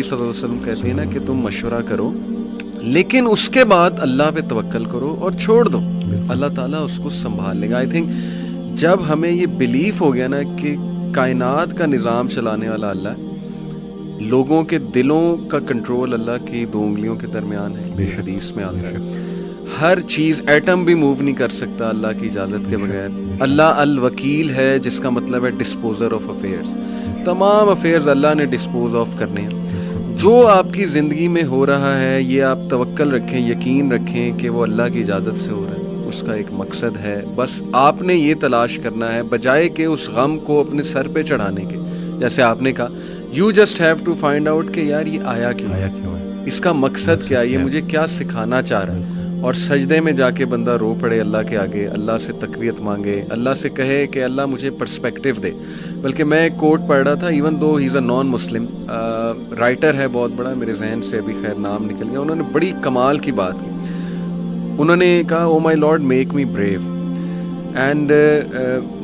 صلی اللہ علیہ وسلم کہتے ہیں نا کہ تم مشورہ کرو لیکن اس کے بعد اللہ پہ توکل کرو اور چھوڑ دو, اللہ تعالیٰ اس کو سنبھال لے گا. آئی تھنک جب ہمیں یہ بلیف ہو گیا نا کہ کائنات کا نظام چلانے والا اللہ ہے, لوگوں کے دلوں کا کنٹرول اللہ کی 2 انگلیوں کے درمیان ہے, حدیث میں آتا ہے, ہر چیز ایٹم بھی موو نہیں کر سکتا اللہ کی اجازت کے بغیر. اللہ الوکیل ہے جس کا مطلب ہے ڈسپوزر آف افیئرز, تمام افیئرز اللہ نے ڈسپوز آف کرنے ہیں. جو آپ کی زندگی میں ہو رہا ہے یہ آپ توکل رکھیں, یقین رکھیں کہ وہ اللہ کی اجازت سے ہو رہا ہے, اس کا ایک مقصد ہے. بس آپ نے یہ تلاش کرنا ہے بجائے کہ اس غم کو اپنے سر پہ چڑھانے کے. جیسے آپ نے کہا you just have to find out کہ یار یہ آیا کیوں ہے, اس کا مقصد کیا ہے, یہ مجھے کیا سکھانا چاہ رہا ہے. اور سجدے میں جا کے بندہ رو پڑے اللہ کے آگے, اللہ سے تقویت مانگے, اللہ سے کہے کہ اللہ مجھے پرسپیکٹیو دے. بلکہ میں ایک کوٹ پڑھ رہا تھا, ایون دو ہی از اے نان مسلم رائٹر ہے بہت بڑا, میرے ذہن سے ابھی خیر نام نکل گیا, انہوں نے بڑی کمال کی بات کی. انہوں نے کہا oh my Lord make me brave and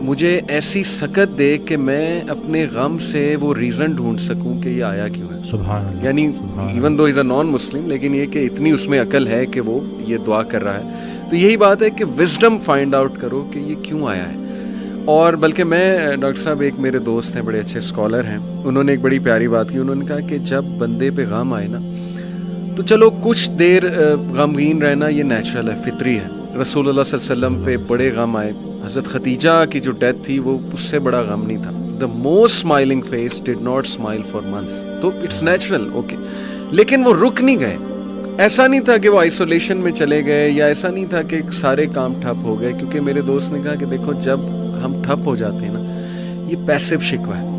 مجھے ایسی سکت دے کہ میں اپنے غم سے وہ ریزن ڈھونڈ سکوں کہ یہ آیا کیوں ہے. سبحان اللہ. یعنی ایون دو از اے نان مسلم لیکن یہ کہ اتنی اس میں عقل ہے کہ وہ یہ دعا کر رہا ہے. تو یہی بات ہے کہ وزڈم فائنڈ آؤٹ کرو کہ یہ کیوں آیا ہے. اور بلکہ میں ڈاکٹر صاحب ایک میرے دوست ہیں بڑے اچھے اسکالر ہیں, انہوں نے ایک بڑی پیاری بات کی. انہوں نے کہا کہ جب بندے پہ غم آئے نا تو چلو کچھ دیر غمگین رہنا یہ نیچرل ہے, فطری ہے. رسول اللہ صلی اللہ علیہ وسلم پہ بڑے غم آئے, حضرت خدیجہ کی جو ڈیتھ تھی وہ اس سے بڑا غم نہیں تھا. The most smiling face did not smile for months, تو اٹس نیچرل اوکے. لیکن وہ رک نہیں گئے, ایسا نہیں تھا کہ وہ آئسولیشن میں چلے گئے, یا ایسا نہیں تھا کہ سارے کام ٹھپ ہو گئے. کیونکہ میرے دوست نے کہا کہ دیکھو جب ہم ٹھپ ہو جاتے ہیں نا یہ پیسو شکوہ ہے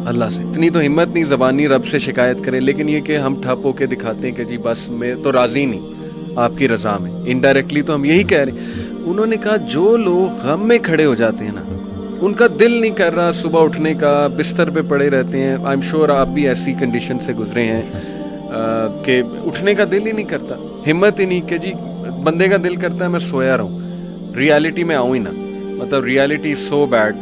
اللہ سے. اتنی تو ہمت نہیں زبانی رب سے شکایت کریں, لیکن یہ کہ ہم ٹھپ ہو کے دکھاتے ہیں کہ جی بس میں تو راضی نہیں آپ کی رضا میں, انڈائریکٹلی تو ہم یہی کہہ رہے ہیں. انہوں نے کہا جو لوگ غم میں کھڑے ہو جاتے ہیں نا ان کا دل نہیں کر رہا صبح اٹھنے کا, بستر پہ پڑے رہتے ہیں. آئی ایم شیور آپ بھی ایسی کنڈیشن سے گزرے ہیں کہ اٹھنے کا دل ہی نہیں کرتا, ہمت ہی نہیں کہ جی بندے کا دل کرتا ہے میں سویا رہوں, ریالٹی میں آؤں ہی نہ, مطلب ریالٹی سو بیڈ.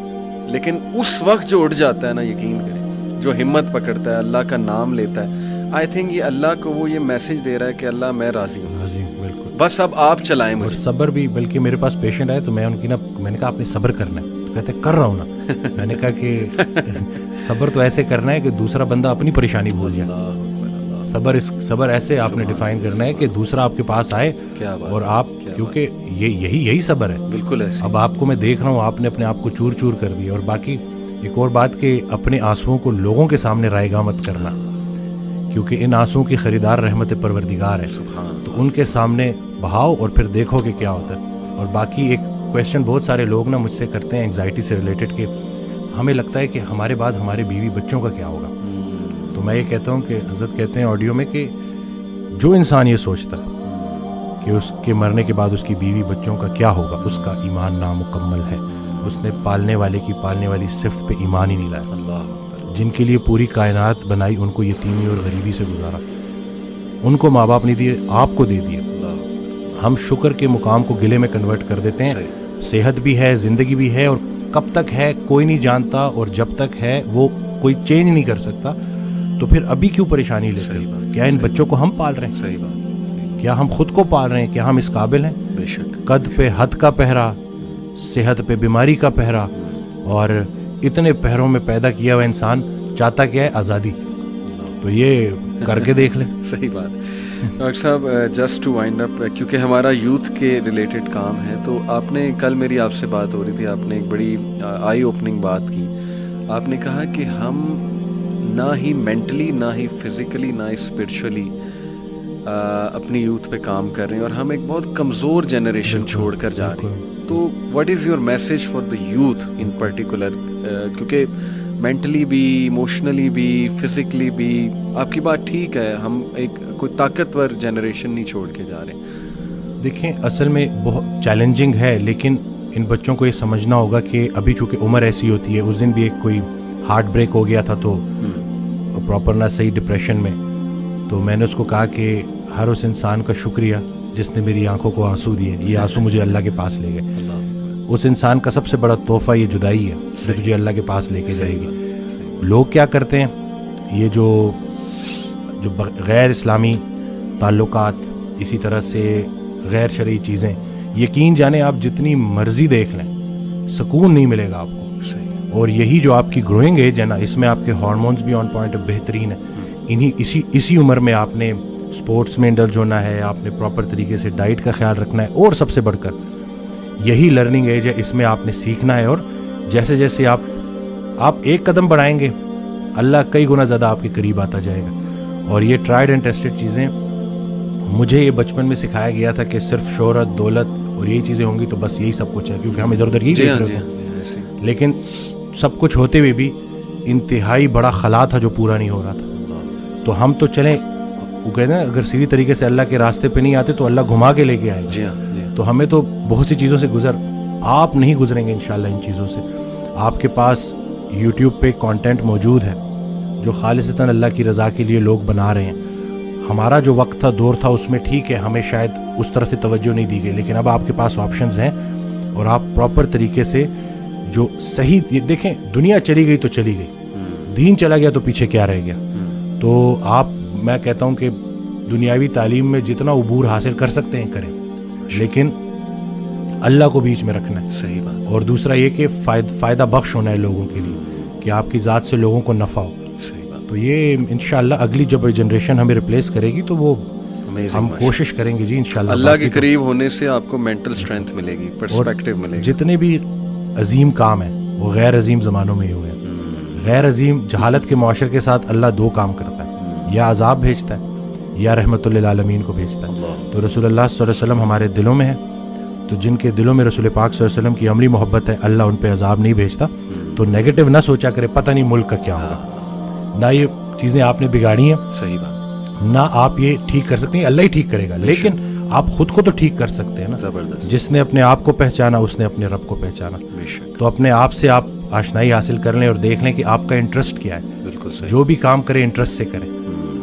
لیکن اس وقت جو اٹھ جاتا ہے نا یقین کریں, جو ہمت پکڑتا ہے اللہ کا نام لیتا ہے, آئی تھنک یہ اللہ کو وہ یہ میسج دے رہا ہے کہ اللہ میں راضی ہوں, بالکل. بس اب آپ چلائیں مجھے. اور صبر بھی, بلکہ میرے پاس پیشنٹ آئے تو میں ان کی میں نے کہا آپ نے صبر کرنا ہے, تو کہتے کر رہا ہوں نا. میں نے کہا کہ صبر تو ایسے کرنا ہے کہ دوسرا بندہ اپنی پریشانی بھول جائے. صبر ایسے آپ نے ڈیفائن کرنا ہے کہ دوسرا آپ کے پاس آئے اور آپ, کیونکہ یہی صبر ہے. بالکل ایسے. اب آپ کو میں دیکھ رہا ہوں آپ نے اپنے آپ کو چور چور کر دیا. اور باقی ایک اور بات کہ اپنے آنسوؤں کو لوگوں کے سامنے رائے گاہ مت کرنا, کیونکہ ان آنسوؤں کی خریدار رحمت پروردگار ہے, تو ان کے سامنے بہاؤ اور پھر دیکھو کہ کیا ہوتا ہے. اور باقی ایک کویسچن بہت سارے لوگ نا مجھ سے کرتے ہیں انگزائٹی سے ریلیٹڈ کہ ہمیں لگتا ہے کہ ہمارے بعد ہمارے بیوی بچوں کا کیا ہوگا. تو میں یہ کہتا ہوں کہ حضرت کہتے ہیں آڈیو میں کہ جو انسان یہ سوچتا ہے کہ اس کے مرنے کے بعد اس کی بیوی بچوں کا کیا ہوگا, اس کا ایمان نامکمل ہے. اس نے پالنے والے کی پالنے والی صفت پہ ایمان ہی نہیں لایا. اللہ, جن کے لیے پوری کائنات بنائی ان کو یتیمی اور غریبی سے گزارا, ان کو ماں باپ نہیں دیے, آپ کو دے دیے. ہم شکر کے مقام کو گلے میں کنورٹ کر دیتے ہیں. صحت بھی ہے, زندگی بھی ہے, اور کب تک ہے کوئی نہیں جانتا, اور جب تک ہے وہ کوئی چینج نہیں کر سکتا. تو پھر ابھی کیوں پریشانی لیتے ہیں؟ کیا ان بچوں کو ہم پال رہے ہیں؟ صحیح بات. کیا ہم خود کو پال رہے ہیں؟ کیا ہم اس قابل ہیں؟ بے شک. قد پہ حد کا پہرا, صحت پہ بیماری کا پہرا, اور اتنے پہروں میں پیدا کیا ہوا انسان چاہتا کیا ہے؟ آزادی. تو یہ کر کے دیکھ لیں. صحیح بات. ڈاکٹر صاحب جسٹ ٹو وائنڈ اپ, کیونکہ ہمارا یوتھ کے ریلیٹڈ کام ہے, تو آپ نے کل میری آپ سے بات ہو رہی تھی, آپ نے ایک بڑی آئی اوپننگ بات کی. آپ نے کہا کہ ہم نہ ہی مینٹلی, نہ ہی فزیکلی, نہ ہی اسپرچولی اپنی یوتھ پہ کام کر رہے ہیں, اور ہم ایک بہت کمزور جنریشن چھوڑ کر جا رہے ہیں. تو what is your message for the youth in particular, کیونکہ مینٹلی بھی, ایموشنلی بھی, فزیکلی بھی, آپ کی بات ٹھیک ہے, ہم ایک کوئی طاقتور جنریشن نہیں چھوڑ کے جا رہے. دیکھیں اصل میں بہت چیلنجنگ ہے, لیکن ان بچوں کو یہ سمجھنا ہوگا کہ ابھی چونکہ عمر ایسی ہوتی ہے. اس دن بھی ایک کوئی ہارٹ بریک ہو گیا تھا تو پراپر نہ صحیح ڈپریشن میں, تو میں نے اس کو کہا کہ ہر اس انسان کا شکریہ جس نے میری آنکھوں کو آنسو دیے. یہ آنسو مجھے اللہ کے پاس لے گئے. اس انسان کا سب سے بڑا تحفہ یہ جدائی ہے جو تجھے اللہ کے پاس لے کے جائے گی. لوگ کیا کرتے ہیں, یہ جو جو غیر اسلامی تعلقات، اسی طرح سے غیر شرعی چیزیں، یقین جانیں آپ جتنی مرضی دیکھ لیں سکون نہیں ملے گا آپ کو. اور یہی جو آپ کی گروئنگ ایج ہے نا، اس میں آپ کے ہارمونز بھی آن پوائنٹ بہترین ہیں. اسی عمر میں آپ نے اسپورٹس میں انڈلج ہونا ہے، آپ نے پراپر طریقے سے ڈائٹ کا خیال رکھنا ہے، اور سب سے بڑھ کر یہی لرننگ ایج ہے، اس میں آپ نے سیکھنا ہے. اور جیسے جیسے آپ ایک قدم بڑھائیں گے اللہ کئی گنا زیادہ آپ کے قریب آتا جائے گا. اور یہ ٹرائیڈ اینڈ ٹیسٹڈ چیزیں، مجھے یہ بچپن میں سکھایا گیا تھا کہ صرف شہرت، دولت اور یہی چیزیں ہوں گی تو بس یہی سب کچھ ہے، کیونکہ ہم ادھر ادھر یہی دیکھ رہے تھے. لیکن سب کچھ ہوتے ہوئے بھی انتہائی بڑا خلا تھا جو پورا نہیں ہو رہا تھا. تو ہم تو چلیں، وہ کہتے ہیں اگر سیدھی طریقے سے اللہ کے راستے پہ نہیں آتے تو اللہ گھما کے لے کے آئے گا. تو ہمیں تو بہت سی چیزوں سے آپ نہیں گزریں گے انشاءاللہ ان چیزوں سے. آپ کے پاس یوٹیوب پہ کانٹینٹ موجود ہے جو خالصتاً اللہ کی رضا کے لیے لوگ بنا رہے ہیں. ہمارا جو وقت تھا، دور تھا، اس میں ٹھیک ہے ہمیں شاید اس طرح سے توجہ نہیں دی گئی، لیکن اب آپ کے پاس آپشنز ہیں اور آپ پراپر طریقے سے جو صحیح دیکھیں. دنیا چلی گئی تو چلی گئی، دین چلا گیا تو پیچھے کیا رہ گیا. تو میں کہتا ہوں کہ دنیاوی تعلیم میں جتنا عبور حاصل کر سکتے ہیں کریں، لیکن اللہ کو بیچ میں رکھنا ہے. صحیح بات. اور دوسرا یہ کہ فائدہ بخش ہونا ہے لوگوں کے لیے، کہ آپ کی ذات سے لوگوں کو نفع ہو. صحیح بات. تو یہ انشاءاللہ اگلی جب جنریشن ہمیں ریپلیس کرے گی تو وہ ہم کوشش کریں گے جی انشاءاللہ. اللہ کے قریب ہونے سے آپ کو مینٹل اسٹرینتھ ملے گی، پرسپیکٹیو ملے گی. جتنے بھی عظیم کام ہیں وہ غیر عظیم زمانوں میں ہی ہوئے ہیں. غیر عظیم جہالت کے معاشرے کے ساتھ اللہ دو کام کرتا ہے، یا عذاب بھیجتا ہے یا رحمت للعالمین کو بھیجتا ہے. تو رسول اللہ صلی اللہ علیہ وسلم ہمارے دلوں میں ہے، تو جن کے دلوں میں رسول پاک صلی اللہ علیہ وسلم کی عملی محبت ہے اللہ ان پہ عذاب نہیں بھیجتا. تو نیگیٹو نہ سوچا کرے پتہ نہیں ملک کا کیا ہوگا، نہ یہ چیزیں آپ نے بگاڑی ہیں، صحیح بات، نہ آپ یہ ٹھیک کر سکتے ہیں، اللہ ہی ٹھیک کرے گا. لیکن آپ خود کو تو ٹھیک کر سکتے ہیں نا. زبردست. جس نے اپنے آپ کو پہچانا اس نے اپنے رب کو پہچانا. تو اپنے آپ سے آپ آشنائی حاصل کر لیں اور دیکھ لیں کہ آپ کا انٹرسٹ کیا ہے. بالکل صحیح. جو بھی کام کریں انٹرسٹ سے کریں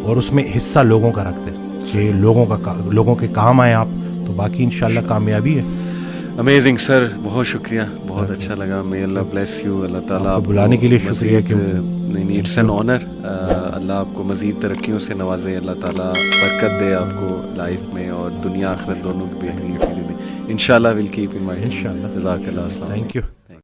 اور اس میں حصہ لوگوں کا رکھ دیں کہ لوگوں کے کام آئیں آپ، تو باقی انشاءاللہ کامیابی ہے. امیزنگ سر، بہت شکریہ، بہت اچھا لگا. may Allah bless you. Allah تعالیٰ آپ کو بلانے کے لیے شکریہ. کہ نہیں، اٹس این آنر. اللہ آپ کو مزید ترقیوں سے نوازے، اللہ تعالیٰ برکت دے آپ کو لائف میں، اور دنیا آخرت دونوں کی بہترین چیزیں دے انشاءاللہ. ول کیپ ان مائنڈ انشاءاللہ. جزاک اللہ. السلام. Thank you.